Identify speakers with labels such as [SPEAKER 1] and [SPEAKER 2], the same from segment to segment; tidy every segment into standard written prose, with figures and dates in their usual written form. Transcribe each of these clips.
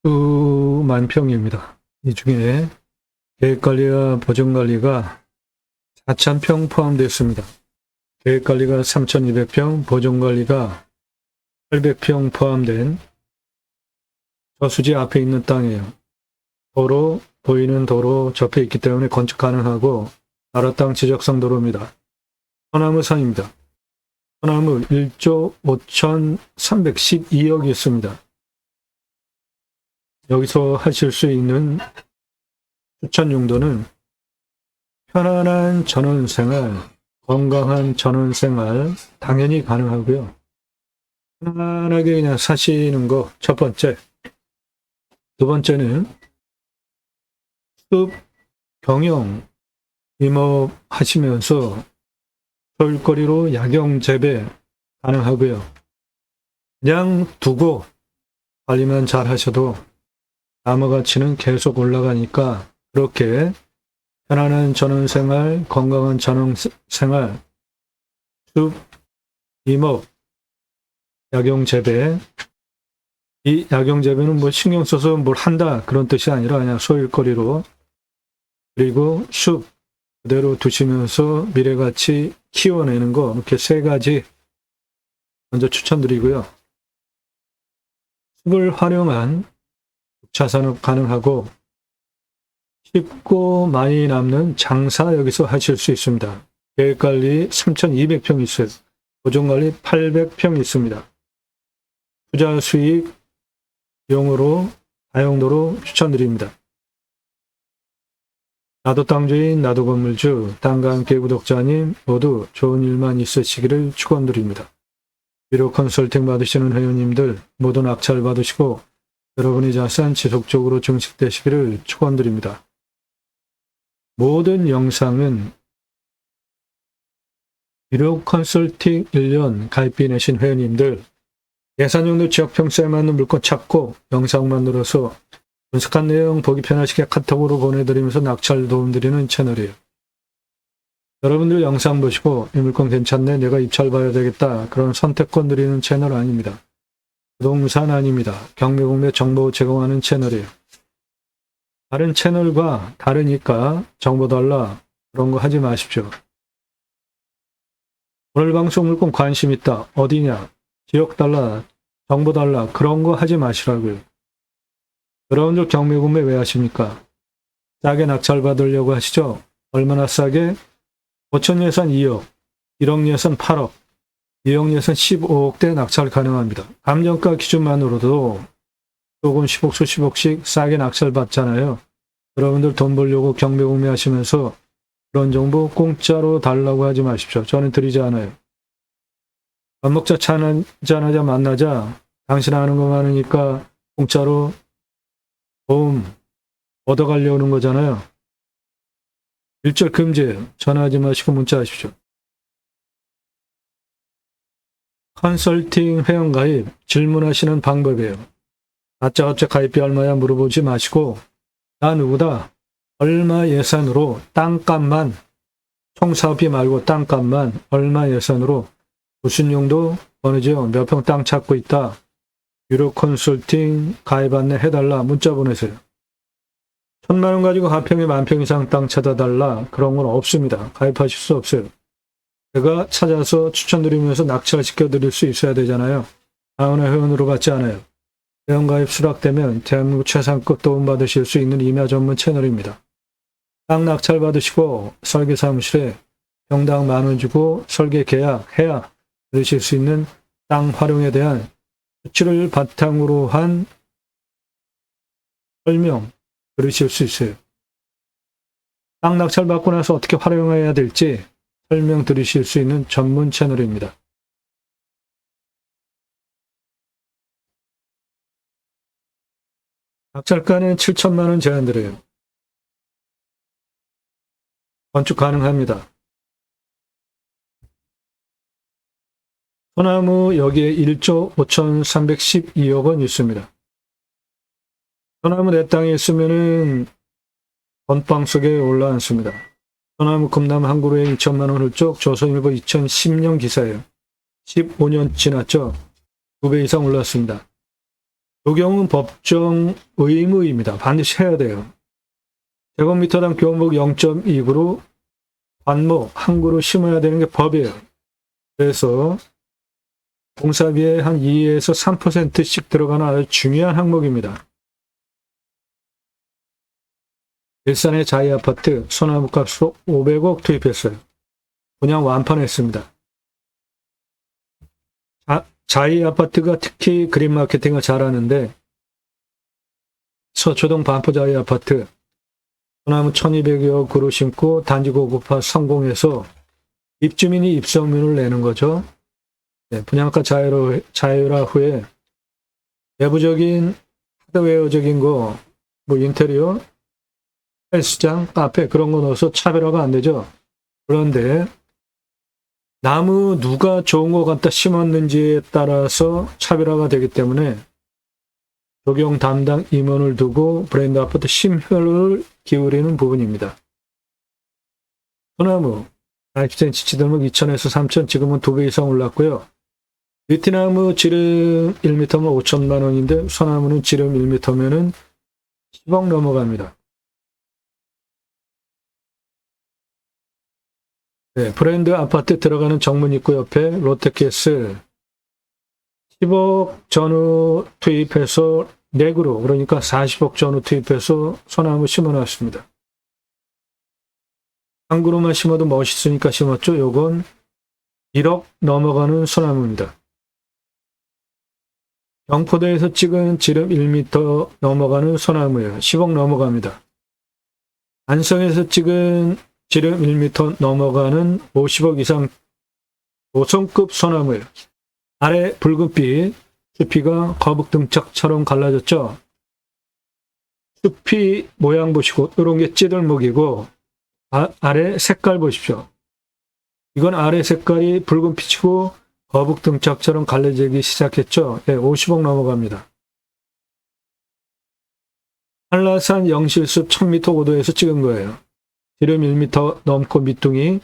[SPEAKER 1] 수만 평입니다. 이 중에 계획관리와 보존관리가 4,000평 포함되어 있습니다. 계획관리가 3,200평, 보존관리가 800평 포함된 저수지 앞에 있는 땅이에요. 도로, 보이는 도로 접해 있기 때문에 건축 가능하고 나라 땅 지적성 도로입니다. 소나무 산입니다. 소나무 1조 5,312억이 있습니다. 여기서 하실 수 있는 추천 용도는 편안한 전원생활, 건강한 전원생활 당연히 가능하고요. 편안하게 그냥 사시는 거 첫 번째. 두 번째는 숲 경영 임업 하시면서 소일거리로 약용 재배 가능하고요. 그냥 두고 관리만 잘 하셔도 나무 가치는 계속 올라가니까 그렇게 편안한 전원생활, 건강한 전원생활, 숲 임업, 약용 재배. 이 약용 재배는 뭐 신경 써서 뭘 한다 그런 뜻이 아니라 그냥 소일거리로, 그리고 숲 그대로 두시면서 미래가치 키워내는 거, 이렇게 세 가지 먼저 추천드리고요. 숲을 활용한 자산업 가능하고 쉽고 많이 남는 장사 여기서 하실 수 있습니다. 계획관리 3,200평 있어요. 보존관리 800평 있습니다. 투자 수익 용으로 다용도로 추천드립니다. 나도 땅주인, 나도 건물주, 땅과 함께 구독자님 모두 좋은 일만 있으시기를 축원드립니다. 비록 컨설팅 받으시는 회원님들 모두 낙찰 받으시고 여러분의 자산 지속적으로 증식되시기를 축원드립니다. 모든 영상은 비록 컨설팅 1년 가입비 내신 회원님들 예산용도 지역평수에 맞는 물건 찾고 영상 만들어서 분석한 내용 보기 편하시게 카톡으로 보내드리면서 낙찰 도움드리는 채널이에요. 여러분들 영상 보시고 이 물건 괜찮네, 내가 입찰 봐야 되겠다, 그런 선택권 드리는 채널 아닙니다. 부동산 아닙니다. 경매공매 정보 제공하는 채널이에요. 다른 채널과 다르니까 정보 달라 그런 거 하지 마십시오. 오늘 방송 물건 관심 있다, 어디냐, 지역 달라, 정보 달라, 그런 거 하지 마시라고요. 여러분들 경매구매 왜 하십니까? 싸게 낙찰 받으려고 하시죠? 얼마나 싸게? 5천 예산 2억, 1억 예산 8억, 2억 예산 15억대 낙찰 가능합니다. 감정가 기준만으로도 조금 10억, 수십억씩 싸게 낙찰 받잖아요. 여러분들 돈 벌려고 경매구매 하시면서 그런 정보 공짜로 달라고 하지 마십시오. 저는 드리지 않아요. 밥 먹자, 차 한잔하자, 만나자, 당신 아는 거 많으니까 공짜로 도움 얻어가려는 거잖아요. 일절 금지예요. 전화하지 마시고 문자하십시오. 컨설팅 회원가입 질문하시는 방법이에요. 다짜고짜 가입비 얼마야 물어보지 마시고 나 누구다, 얼마 예산으로 땅값만, 총사업비 말고 땅값만 얼마 예산으로 무슨 용도 어느 지역 몇 평 땅 찾고 있다, 유료 컨설팅 가입 안내 해달라 문자 보내세요. 1,000만 원 가지고 가평에 10,000평 이상 땅 찾아달라 그런 건 없습니다. 가입하실 수 없어요. 제가 찾아서 추천드리면서 낙찰시켜드릴 수 있어야 되잖아요. 아무나 회원으로 받지 않아요. 회원가입 수락되면 대한민국 최상급 도움받으실 수 있는 임야 전문 채널입니다. 땅 낙찰 받으시고 설계사무실에 평당 10,000원 주고 설계 계약해야 들으실 수 있는 땅 활용에 대한 수치를 바탕으로 한 설명 들으실 수 있어요. 땅 낙찰 받고 나서 어떻게 활용해야 될지 설명 들으실 수 있는 전문 채널입니다. 낙찰가는 7천만 원 제한드려요. 건축 가능합니다. 소나무 여기에 1조 5,312억 원 있습니다. 소나무 내 땅에 있으면은 건빵 속에 올라앉습니다. 소나무 금나무 한 그루에 2천만 원 훌쩍, 조선일보 2010년 기사예요. 15년 지났죠. 2배 이상 올랐습니다. 조경은 법정 의무입니다. 반드시 해야 돼요. 제곱미터당 교목 0.2그루 관목 한 그루 심어야 되는 게 법이에요. 그래서 공사비에 한 2에서 3%씩 들어가는 아주 중요한 항목입니다. 일산의 자이아파트 소나무값으로 500억 투입했어요. 분양 완판했습니다. 자이아파트가 특히 그린 마케팅을 잘하는데 서초동 반포 자이아파트 소나무 1200여 그루 심고 단지 고급화 성공해서 입주민이 입성민을 내는 거죠. 네, 분양가 자율화 후에 내부적인 하드웨어적인 거, 뭐 인테리어, 헬스장, 카페 그런 거 넣어서 차별화가 안 되죠. 그런데 나무 누가 좋은 거 갖다 심었는지에 따라서 차별화가 되기 때문에 조경 담당 임원을 두고 브랜드 아파트 심혈을 기울이는 부분입니다. 소나무 40cm 지들목 2,000에서 3,000 지금은 2배 이상 올랐고요. 느티나무 지름 1m면 5천만 원인데 소나무는 지름 1m면은 10억 넘어갑니다. 네, 브랜드 아파트 들어가는 정문 입구 옆에 롯데캐슬 10억 전후 투입해서 4그루 그러니까 40억 전후 투입해서 소나무 심어놨습니다. 한 그루만 심어도 멋있으니까 심었죠. 요건 1억 넘어가는 소나무입니다. 경포대에서 찍은 지름 1m 넘어가는 소나무예요. 10억 넘어갑니다. 안성에서 찍은 지름 1m 넘어가는 50억 이상 5성급 소나무예요. 아래 붉은빛 숲이가 거북등짝처럼 갈라졌죠. 숲이 모양 보시고 이런 게 찌들목이고 아래 색깔 보십시오. 이건 아래 색깔이 붉은빛이고 거북등짝처럼 갈라지기 시작했죠. 네, 50억 넘어갑니다. 한라산 영실숲 1000m 고도에서 찍은 거예요. 지름 1m 넘고 밑둥이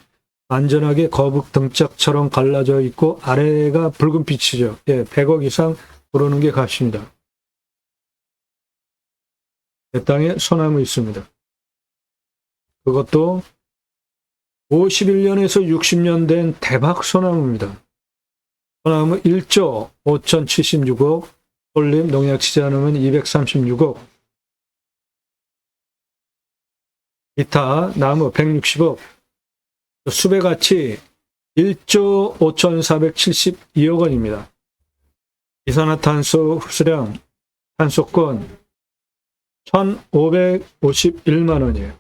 [SPEAKER 1] 안전하게 거북등짝처럼 갈라져 있고 아래가 붉은빛이죠. 예, 100억 이상 오르는 게 값입니다. 내 땅에 소나무 있습니다. 그것도 51년에서 60년 된 대박 소나무입니다. 소나무 1조 5,076억, 올림 농약 치지 않으면 236억, 기타 나무 160억, 수배 가치 1조 5,472억 원입니다. 이산화탄소 흡수량 탄소권 1,551만 원이에요.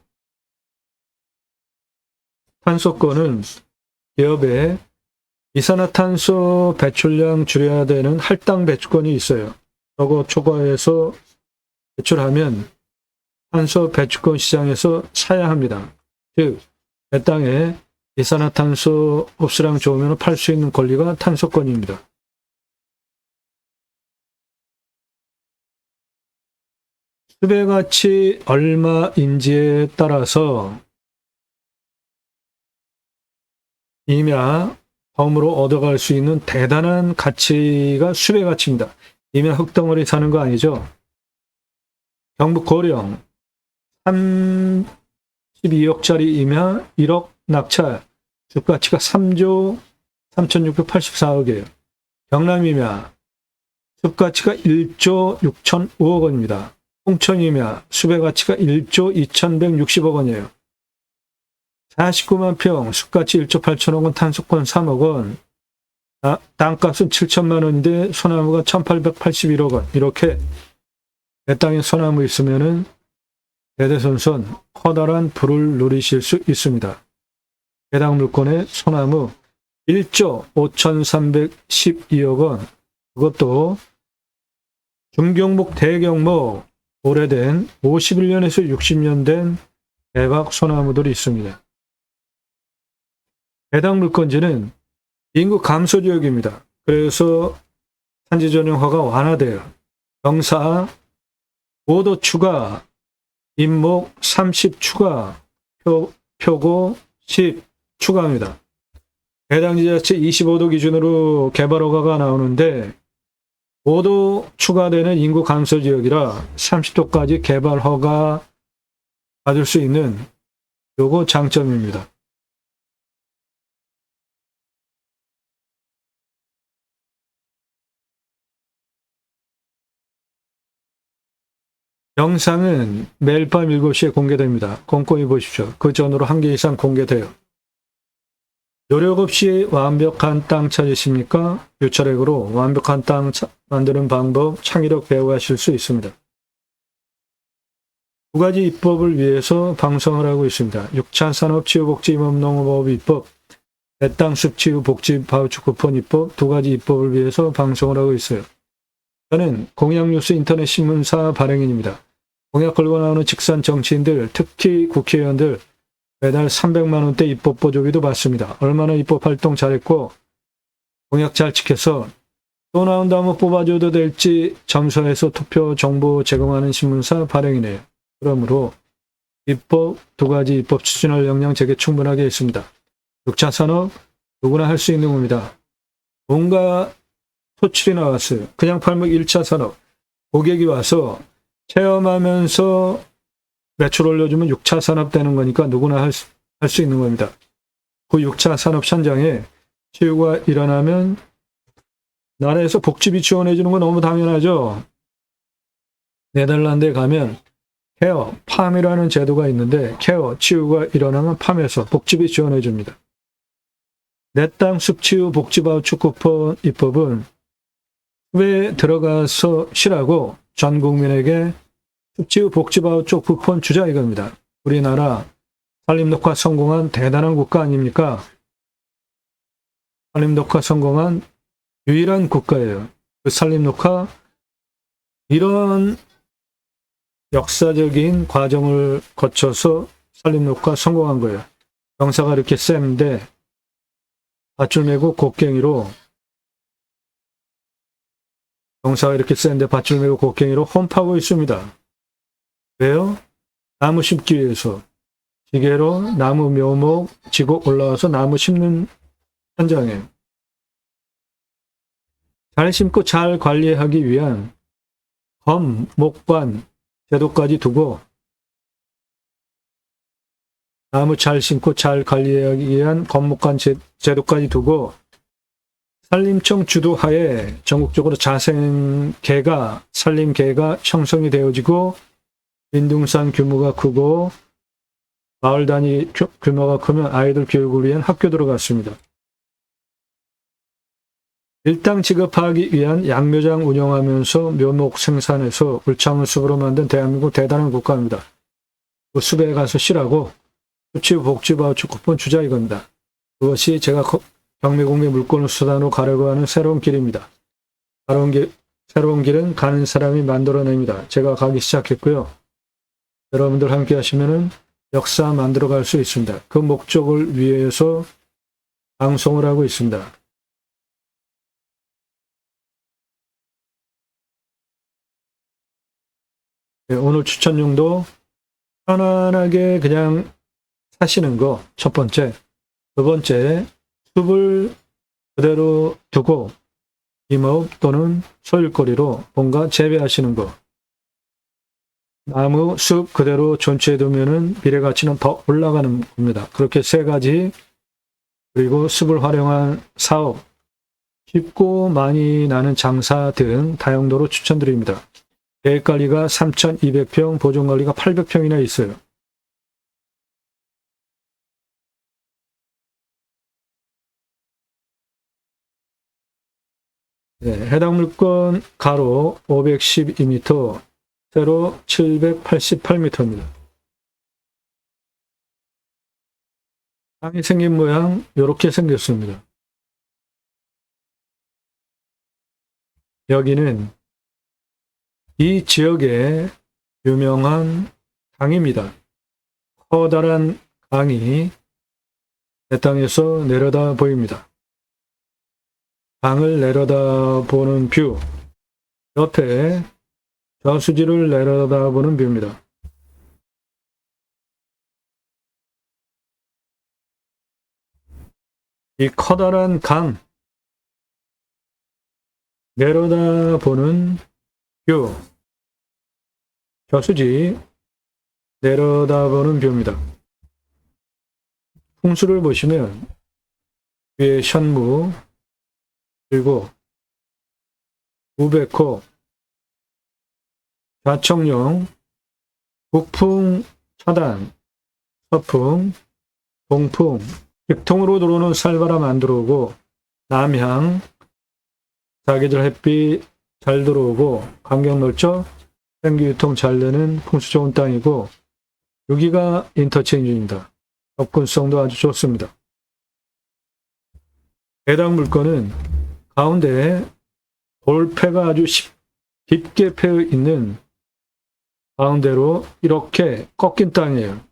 [SPEAKER 1] 탄소권은 기업에 이산화탄소 배출량 줄여야 되는 할당 배출권이 있어요. 저거 초과해서 배출하면 탄소 배출권 시장에서 사야 합니다. 즉, 내 땅에 이산화탄소 흡수량 좋으면 팔 수 있는 권리가 탄소권입니다. 수배가치 얼마인지에 따라서 임야, 덤으로 얻어갈 수 있는 대단한 가치가 수배가치입니다. 임야 흙덩어리 사는 거 아니죠? 경북 고령 32억짜리 임야 1억 낙찰, 숲가치가 3조 3,684억이에요. 경남 임야 숲가치가 1조 6,005억 원입니다. 홍천 임야 수배가치가 1조 2,160억 원이에요. 49만 평, 숲가치 1조 8천억 원, 탄소권 3억 원, 땅값은 7천만 원인데 소나무가 1,881억 원. 이렇게 내 땅에 소나무 있으면은 대대손손 커다란 부를 누리실 수 있습니다. 해당 물건의 소나무 1조 5,312억 원, 그것도 중경목, 대경목, 오래된 51년에서 60년 된 대박 소나무들이 있습니다. 해당 물건지는 인구 감소 지역입니다. 그래서 산지 전용화가 완화돼요. 경사 5도 추가, 임목 30 추가, 표고 10 추가합니다. 해당 지자체 25도 기준으로 개발 허가가 나오는데 5도 추가되는 인구 감소 지역이라 30도까지 개발 허가 받을 수 있는 요거 장점입니다. 영상은 매일 밤 7시에 공개됩니다. 꼼꼼히 보십시오. 그 전으로 1개 이상 공개돼요. 노력 없이 완벽한 땅 찾으십니까? 유철액으로 완벽한 땅 만드는 방법 창의력 배워하실 수 있습니다. 2가지 입법을 위해서 방송을 하고 있습니다. 6차 산업치유복지임업농업법 입법, 내 땅 숲치유 복지 바우처 쿠폰 입법 2가지 입법을 위해서 방송을 하고 있어요. 저는 공약뉴스 인터넷 신문사 발행인입니다. 공약 걸고 나오는 직선 정치인들, 특히 국회의원들 매달 300만 원대 입법 보조비도 받습니다. 얼마나 입법 활동 잘했고 공약 잘 지켜서 또 나온다면 뽑아줘도 될지 점수해서 투표 정보 제공하는 신문사 발행이네요. 그러므로 입법 2가지 입법 추진할 역량 제게 충분하게 있습니다. 6차 산업 누구나 할 수 있는 겁니다. 뭔가 소출이 나왔어요. 그냥 팔면 1차 산업 고객이 와서 체험하면서 매출 올려주면 6차 산업 되는 거니까 누구나 할 수 있는 겁니다. 그 6차 산업 현장에 치유가 일어나면 나라에서 복지비 지원해 주는 건 너무 당연하죠. 네덜란드에 가면 케어, 팜이라는 제도가 있는데 케어, 치유가 일어나면 팜에서 복지비 지원해 줍니다. 내 땅 숲치유 복지바우처 쿠폰 입법은 왜 들어가서 쉬라고 전 국민에게 숲치유 복지바우처 쿠폰 주자 이겁니다. 우리나라 산림녹화 성공한 대단한 국가 아닙니까? 산림녹화 성공한 유일한 국가예요. 그 산림녹화 이런 역사적인 과정을 거쳐서 산림녹화 성공한 거예요. 경사가 이렇게 센데 밧줄 메고 곡괭이로 경사가 이렇게 센데 밧줄 메고 곡괭이로 홈파고 있습니다. 왜요? 나무 심기 위해서 기계로 나무 묘목 지고 올라와서 나무 심는 현장에 잘 심고 잘 관리하기 위한 검, 목관 제도까지 두고 나무 잘 심고 잘 관리하기 위한 검목관 제도까지 두고 산림청 주도하에 전국적으로 자생계가 산림계가 형성이 되어지고 민둥산 규모가 크고 마을 단위 규모가 크면 아이들 교육을 위한 학교 들어갔습니다. 일당 지급하기 위한 양묘장 운영하면서 묘목 생산해서 울창을 숲으로 만든 대한민국 대단한 국가입니다. 그 숲에 가서 쉬라고 숲치유 복지바우처 쿠폰 주자 이겁니다. 그것이 제가 경매공개 물건을 수단으로 가려고 하는 새로운 길입니다. 새로운 길은 가는 사람이 만들어냅니다. 제가 가기 시작했고요. 여러분들 함께 하시면은 역사 만들어 갈 수 있습니다. 그 목적을 위해서 방송을 하고 있습니다. 네, 오늘 추천용도 편안하게 그냥 사시는 거 첫 번째. 두 번째, 숲을 그대로 두고 임업 또는 소일거리로 뭔가 재배하시는 거. 나무, 숲 그대로 존치해 두면은 미래 가치는 더 올라가는 겁니다. 그렇게 3가지, 그리고 숲을 활용한 사업, 쉽고 많이 나는 장사 등 다용도로 추천드립니다. 계획관리가 3,200평, 보존관리가 800평이나 있어요. 네, 해당 물건 가로 512m, 세로 788m입니다. 땅이 생긴 모양 이렇게 생겼습니다. 여기는 이 지역의 유명한 강입니다. 커다란 강이 내 땅에서 내려다 보입니다. 강을 내려다보는 뷰, 옆에 저수지를 내려다보는 뷰입니다. 이 커다란 강, 내려다보는 뷰. 저수지 내려다보는 뷰입니다. 풍수를 보시면 위에 현무, 그리고 우백호, 좌청룡, 북풍, 차단, 서풍, 동풍, 직통으로 들어오는 살바람 안 들어오고 남향, 사계절 햇빛 잘 들어오고 환경 넓죠? 생기유통 잘 되는 풍수 좋은 땅이고 여기가 인터체인지입니다. 접근성도 아주 좋습니다. 해당 물건은 가운데 돌패가 아주 깊게 패여 있는 가운데로 이렇게 꺾인 땅이에요.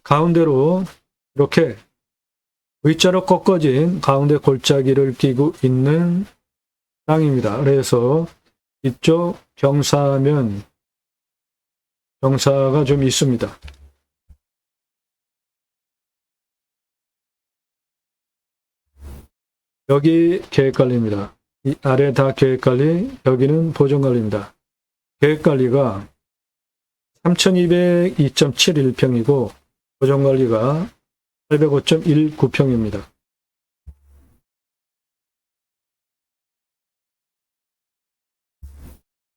[SPEAKER 1] 가운데로 이렇게 V자로 꺾어진 가운데 골짜기를 끼고 있는 땅입니다. 그래서 이쪽 경사면 경사가 좀 있습니다. 여기 계획관리입니다. 이 아래 다 계획관리, 여기는 보존관리입니다. 계획관리가 3202.71평이고 보존관리가 805.19평입니다.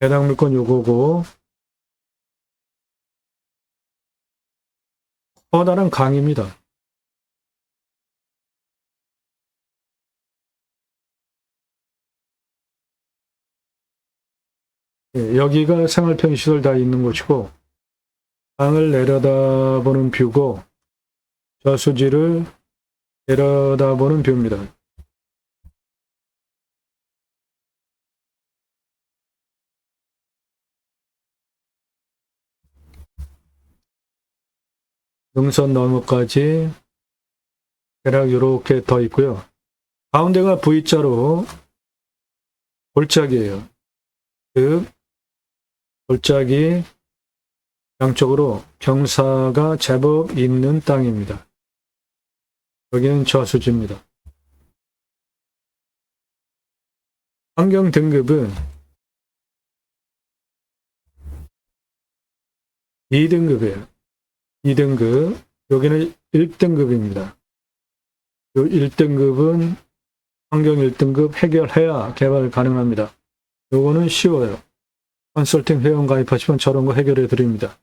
[SPEAKER 1] 해당 물건 요거고 커다란 강입니다. 여기가 생활편의시설 다 있는 곳이고 강을 내려다보는 뷰고 저수지를 내려다보는 뷰입니다. 능선 너머까지 대략 이렇게 더 있고요. 가운데가 V자로 골짜기예요. 즉 골짜기 양쪽으로 경사가 제법 있는 땅입니다. 여기는 저수지입니다. 환경 등급은 2등급이에요. 2등급, 여기는 1등급입니다. 이 1등급은 환경 1등급 해결해야 개발 가능합니다. 요거는 쉬워요. 컨설팅 회원 가입하시면 저런 거 해결해 드립니다.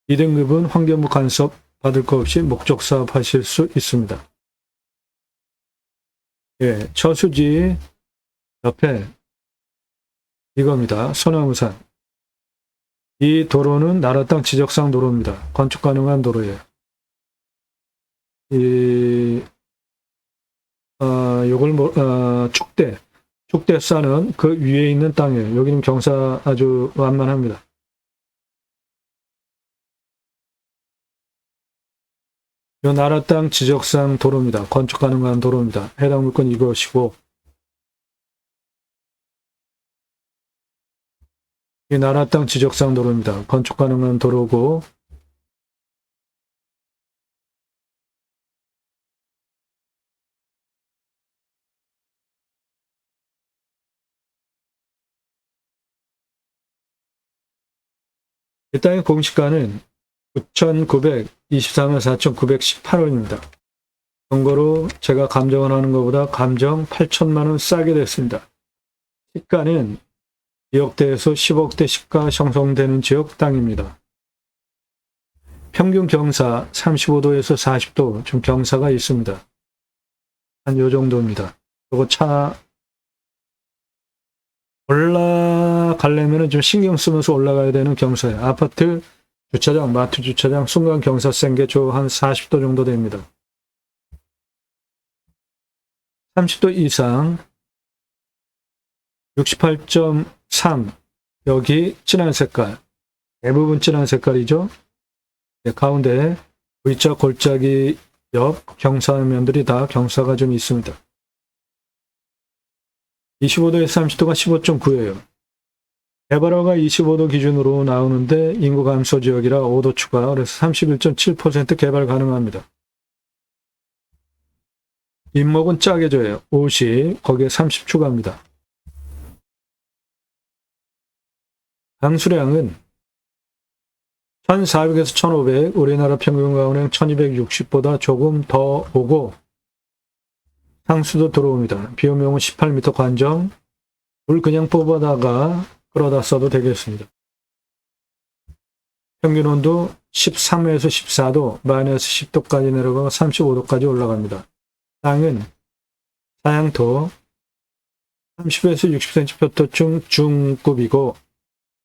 [SPEAKER 1] 2등급은 환경부 간섭 받을 거 없이 목적 사업 하실 수 있습니다. 예, 저수지 옆에 이겁니다. 소나무산. 이 도로는 나라 땅 지적상 도로입니다. 건축 가능한 도로예요. 요걸 축대 싸는 그 위에 있는 땅이에요. 여기는 경사 아주 완만합니다. 요 나라 땅 지적상 도로입니다. 건축 가능한 도로입니다. 해당 물건 이것이고 이 나라 땅 지적상 도로입니다. 건축 가능한 도로고 이 땅의 공시가는 9,924만 4,918원입니다. 정거로 제가 감정을 하는 것보다 감정 8천만 원 싸게 됐습니다. 시가는 2억대에서 10억대 시가 형성되는 지역 땅입니다. 평균 경사 35도에서 40도 좀 경사가 있습니다. 한 요 정도입니다. 요거 차 올라가려면 좀 신경 쓰면서 올라가야 되는 경사예요. 아파트 주차장, 마트 주차장 순간 경사 센 게 한 40도 정도 됩니다. 30도 이상 68.3 여기 진한 색깔 대부분 진한 색깔이죠. 네, 가운데 V자 골짜기 옆 경사면들이 다 경사가 좀 있습니다. 25도에서 30도가 15.9예요. 개발허가 25도 기준으로 나오는데 인구 감소 지역이라 5도 추가, 그래서 31.7% 개발 가능합니다. 인목은 짜게 줘요. 50, 거기에 30 추가합니다. 강수량은 1,400에서 1,500, 우리나라 평균 가운데 1,260보다 조금 더 오고 상수도 들어옵니다. 비용은 18m 관정, 물 그냥 뽑아다가 끌어다 써도 되겠습니다. 평균 온도 13에서 14도, 마이너스 10도까지 내려가고 35도까지 올라갑니다. 땅은 사양토 30에서 60cm 표토층 중급이고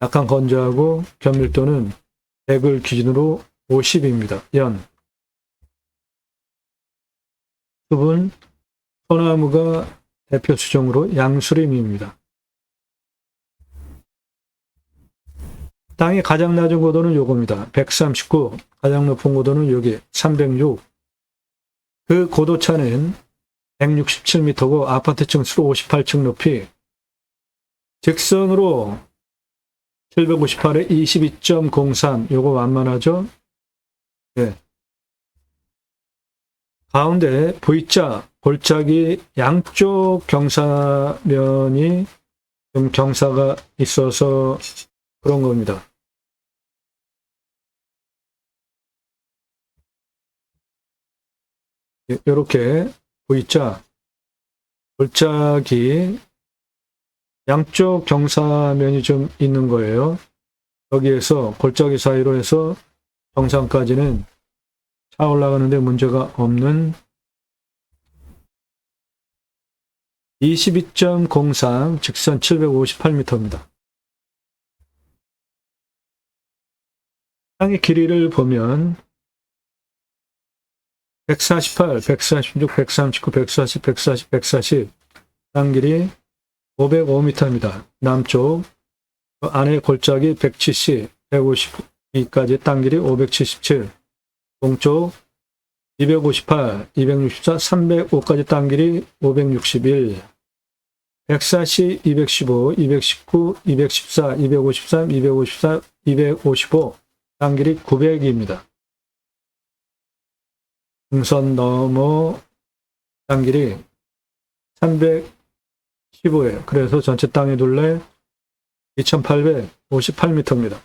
[SPEAKER 1] 약간 건조하고 견밀도는 100을 기준으로 50입니다. 연. 숲은 소나무가 대표 수종으로 양수림입니다. 땅의 가장 낮은 고도는 요겁니다. 139, 가장 높은 고도는 여기 306. 그 고도 차는 167m고 아파트층 수로 58층 높이 직선으로 758에 22.03, 요거 완만하죠? 네. 가운데 V자, 골짜기 양쪽 경사면이 좀 경사가 있어서 그런 겁니다. 이렇게 V자, 골짜기 양쪽 경사면이 좀 있는 거예요. 여기에서 골짜기 사이로 해서 정상까지는 차 올라가는데 문제가 없는 22.03 직선 758m입니다. 땅의 길이를 보면 148, 146, 139, 140, 140, 140 땅 길이 505m입니다. 남쪽 안에 골짜기 170, 152까지 땅 길이 577, 동쪽 258, 264, 305까지 땅 길이 561, 140, 215, 219, 214, 253, 254, 255 땅 길이 900입니다. 등선 너머 땅 길이 315예요. 그래서 전체 땅의 둘레 2858m입니다.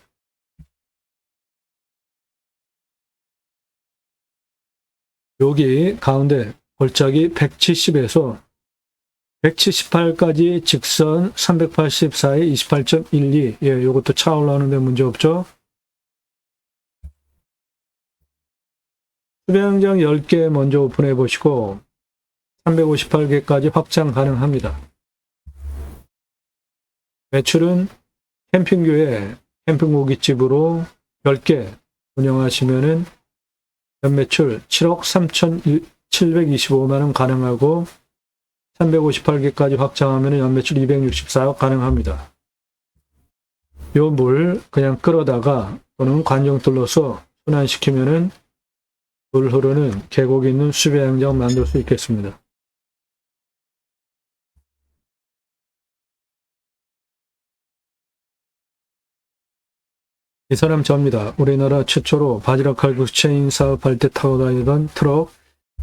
[SPEAKER 1] 여기 가운데 골짜기 170에서 178까지 직선 384에 28.12. 예, 요것도 차 올라오는데 문제 없죠? 수배양장 10개 먼저 오픈해 보시고 358개까지 확장 가능합니다. 매출은 캠핑교회 캠핑고깃집으로 10개 운영하시면은 연매출 7억 3,725만원 가능하고 358개까지 확장하면 연매출 264억 가능합니다. 요 물 그냥 끌어다가 또는 관정 뚫러서 순환시키면은 물 흐르는 계곡이 있는 수배양장 만들 수 있겠습니다. 이 사람 저입니다. 우리나라 최초로 바지락 칼국수 체인 사업할 때 타고 다니던 트럭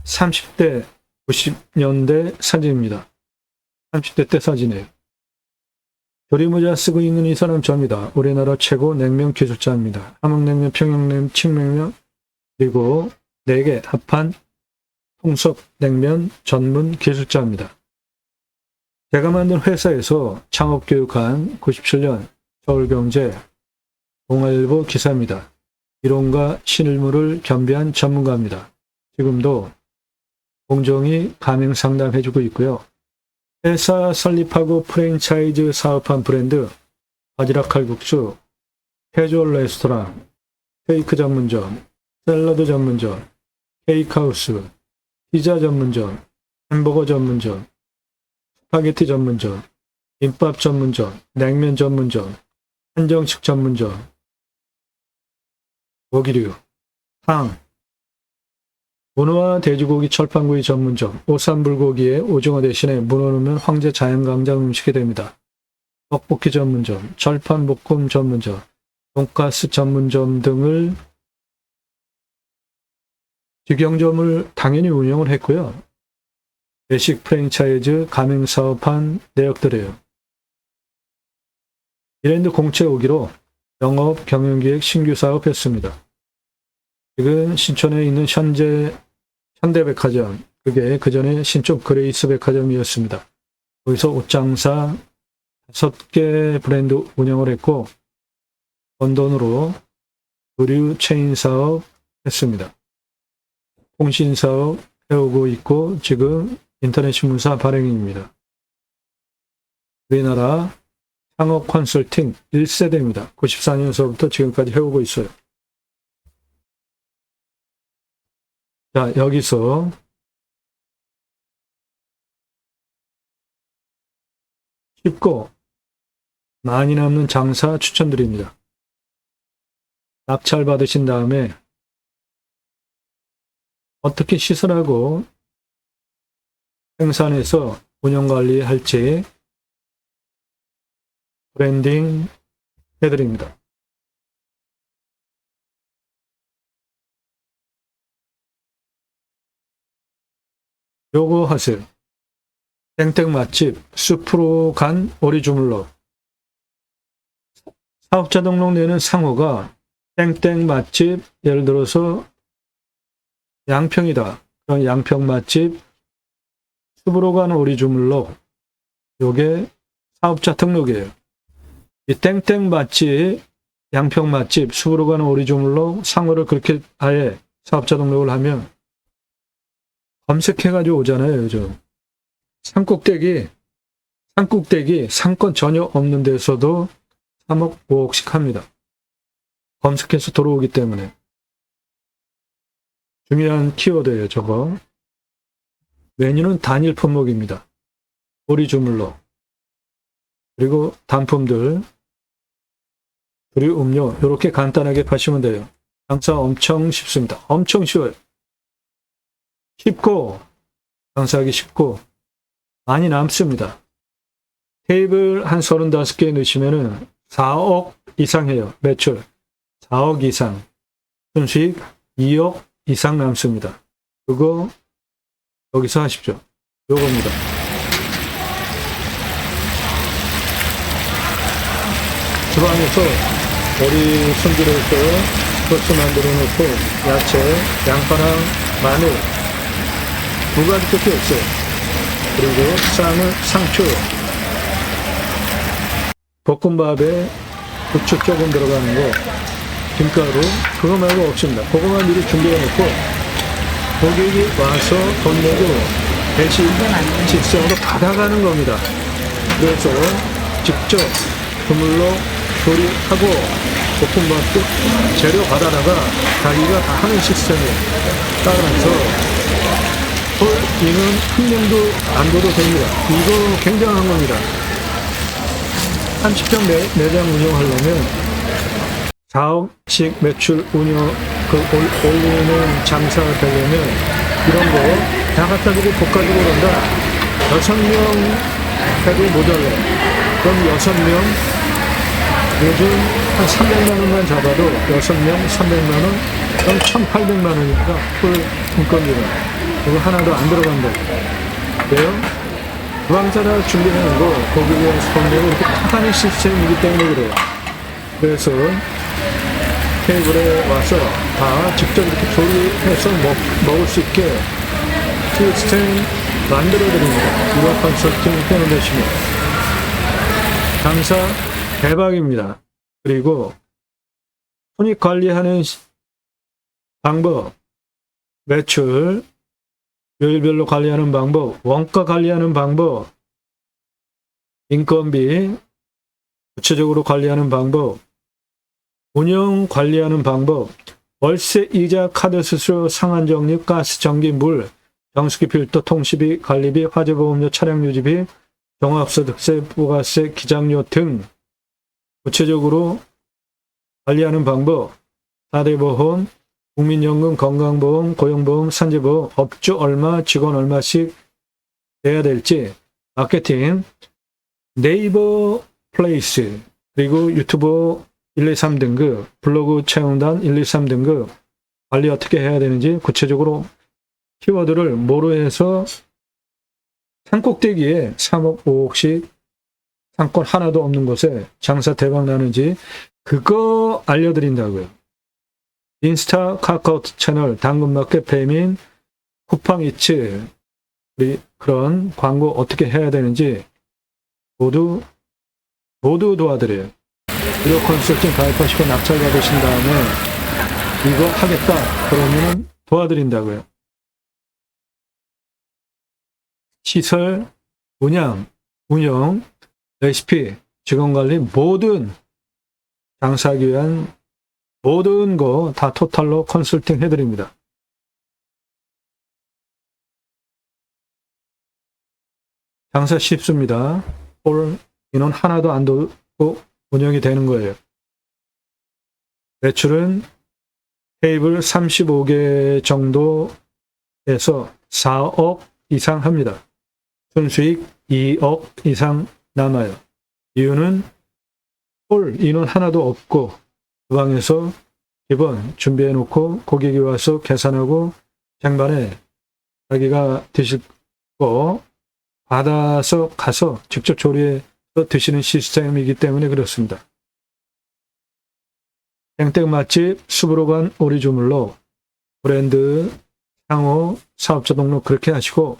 [SPEAKER 1] 30대 90년대 사진입니다. 30대 때 사진이에요. 조리모자 쓰고 있는 이 사람 저입니다. 우리나라 최고 냉면 기술자입니다. 함흥냉면, 평양냉면, 칡냉면 그리고 4개 합한 통섭냉면 전문 기술자입니다. 제가 만든 회사에서 창업교육한 97년 서울경제 동아일보 기사입니다. 이론과 실무를 겸비한 전문가입니다. 지금도 공정히 가맹 상담해주고 있고요. 회사 설립하고 프랜차이즈 사업한 브랜드 바지락 칼국수, 캐주얼 레스토랑, 케이크 전문점, 샐러드 전문점, 케이크하우스, 피자 전문점, 햄버거 전문점, 스파게티 전문점, 김밥 전문점, 냉면 전문점, 한정식 전문점, 고기류, 탕, 문어와 돼지고기 철판구이 전문점, 오삼불고기에 오징어 대신에 문어 넣으면 황제 자연강장 음식이 됩니다. 떡볶이 전문점, 철판볶음 전문점, 돈가스 전문점 등을 직영점을 당연히 운영을 했고요. 외식 프랜차이즈 가맹사업한 내역들이에요. 이랜드 공채 5기로 영업 경영기획 신규 사업했습니다. 지금 신촌에 있는 현대백화점, 그게 그전에 신촌 그레이스 백화점이었습니다. 거기서 옷장사 5개 브랜드 운영을 했고 런던으로 의류 체인 사업 했습니다. 통신 사업 해오고 있고 지금 인터넷 신문사 발행인입니다. 우리나라 창업 컨설팅 1세대입니다. 94년서부터 지금까지 해오고 있어요. 자, 여기서 쉽고 많이 남는 장사 추천드립니다. 낙찰 받으신 다음에 어떻게 시설하고 생산해서 운영관리할지 브랜딩 해드립니다. 요거 하세요. 땡땡 맛집, 숲으로 간 오리 주물러. 사업자 등록 내는 상호가 땡땡 맛집, 예를 들어서 양평이다. 그런 양평 맛집, 숲으로 간 오리 주물러. 요게 사업자 등록이에요. 이 땡땡 맛집, 양평 맛집, 숲으로 가는 오리 주물러 상호를 그렇게 아예 사업자 등록을 하면 검색해가지고 오잖아요, 요즘. 산꼭대기, 상권 전혀 없는 데서도 3억, 5억씩 합니다. 검색해서 들어오기 때문에. 중요한 키워드예요, 저거. 메뉴는 단일 품목입니다. 오리 주물러. 그리고 단품들, 그리고 음료, 이렇게 간단하게 파시면 돼요. 장사 엄청 쉽습니다. 엄청 쉬워요. 쉽고, 장사하기 쉽고, 많이 남습니다. 테이블 한 35개 넣으시면은 4억 이상 해요. 매출. 4억 이상. 순수익 2억 이상 남습니다. 그거 여기서 하십시오. 요겁니다. 주방에서 오리 손질해서 소스 만들어 놓고 야채, 양파랑 마늘 두 가지밖에 없어요. 그리고 쌈은 상추, 볶음밥에 고추 조금 들어가는 거, 김가루, 그거 말고 없습니다. 그거만 미리 준비해 놓고 고객이 와서 돈 내고 대신 직선으로 받아가는 겁니다. 그래서 직접 그물로 조리하고 볶음밥도 재료 받아다가 자기가 다 하는 시스템이에요. 따라서 이는 한 명도 안 둬도 됩니다. 이거 굉장한 겁니다. 30평 매장 운영하려면 4억씩 매출 올리는 장사가 되려면 이런 거 다 갖다 주고 볶아주고 그런다. 6명 해도 모자라요. 그럼 6명, 요즘 한 300만 원만 잡아도 6명 300만 원, 그럼 1,800만 원입니다. 풀 인건비가. 그거 하나도 안 들어간다. 왜요? 주방사라 준비하는 거, 거기에 돈 내고 이렇게 타가는 시스템이기 때문에 그래요. 그래서 테이블에 와서 다 직접 이렇게 조리해서 먹을 수 있게 시스템 만들어드립니다. 유학 컨설팅 해놓으시면 장사 대박입니다. 그리고 손익 관리하는 방법, 매출, 요일별로 관리하는 방법, 원가 관리하는 방법, 인건비 구체적으로 관리하는 방법, 운영 관리하는 방법, 월세, 이자, 카드 수수료, 상한 적립, 가스, 전기, 물, 정수기, 필터, 통시비, 관리비, 화재보험료, 차량 유지비, 종합소득세, 부가세, 기장료 등 구체적으로 관리하는 방법, 4대 보험, 국민연금, 건강보험, 고용보험, 산재보험, 업주 얼마, 직원 얼마씩 내야 될지, 마케팅, 네이버 플레이스, 그리고 유튜브 1, 2, 3등급, 블로그 채용단 1, 2, 3등급 관리 어떻게 해야 되는지 구체적으로 키워드를 뭐로 해서 산꼭대기에 3억, 5억씩 상권 하나도 없는 곳에 장사 대박 나는지 그거 알려드린다고요. 인스타, 카카오톡 채널, 당근마켓, 배민, 쿠팡이츠, 우리 그런 광고 어떻게 해야 되는지 모두 도와드려요. 무료 컨설팅 가입하시고 낙찰 받으신 다음에 이거 하겠다 그러면 도와드린다고요. 시설, 운영, 레시피, 직원관리 모든 장사하기 위한 모든 거 다 토탈로 컨설팅 해드립니다. 장사 쉽습니다. 홀 인원 하나도 안 들고 운영이 되는 거예요. 매출은 테이블 35개 정도에서 4억 이상 합니다. 순수익 2억 이상 남아요. 이유는 홀 인원 하나도 없고 주방에서 기본 준비해 놓고 고객이 와서 계산하고 쟁반에 자기가 드실 거 받아서 가서 직접 조리해서 드시는 시스템이기 때문에 그렇습니다. 땡땡 맛집, 숲으로 간 오리주물로 브랜드, 상호, 사업자 등록 그렇게 하시고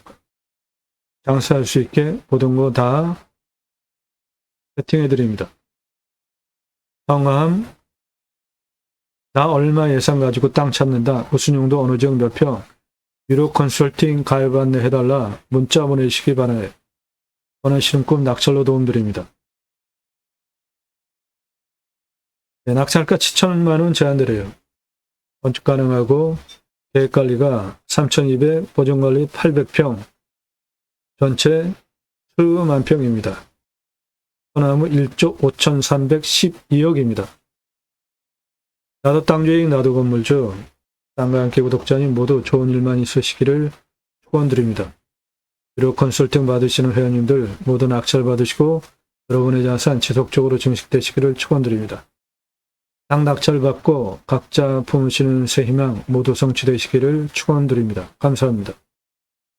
[SPEAKER 1] 장사할 수 있게 모든 거 다 세팅해 드립니다. 성함, 나 얼마 예산 가지고 땅 찾는다. 무슨 용도 어느 지역 몇 평. 유료 컨설팅 가입 안내 해달라. 문자 보내시기 바라요. 원하시는 꿈 낙찰로 도움드립니다. 네, 낙찰가 7천만 원 제한드려요. 건축 가능하고 계획관리가 3,200, 보존관리 800평, 전체 수만 평입니다. 소나무 1조 5,312억입니다. 나도 땅주인 나도 건물주, 땅과 함께 구독자님 모두 좋은 일만 있으시기를 축원드립니다. 유료 컨설팅 받으시는 회원님들 모두 낙찰 받으시고 여러분의 자산 지속적으로 증식되시기를 축원드립니다. 땅 낙찰 받고 각자 품으시는 새 희망 모두 성취되시기를 축원드립니다. 감사합니다.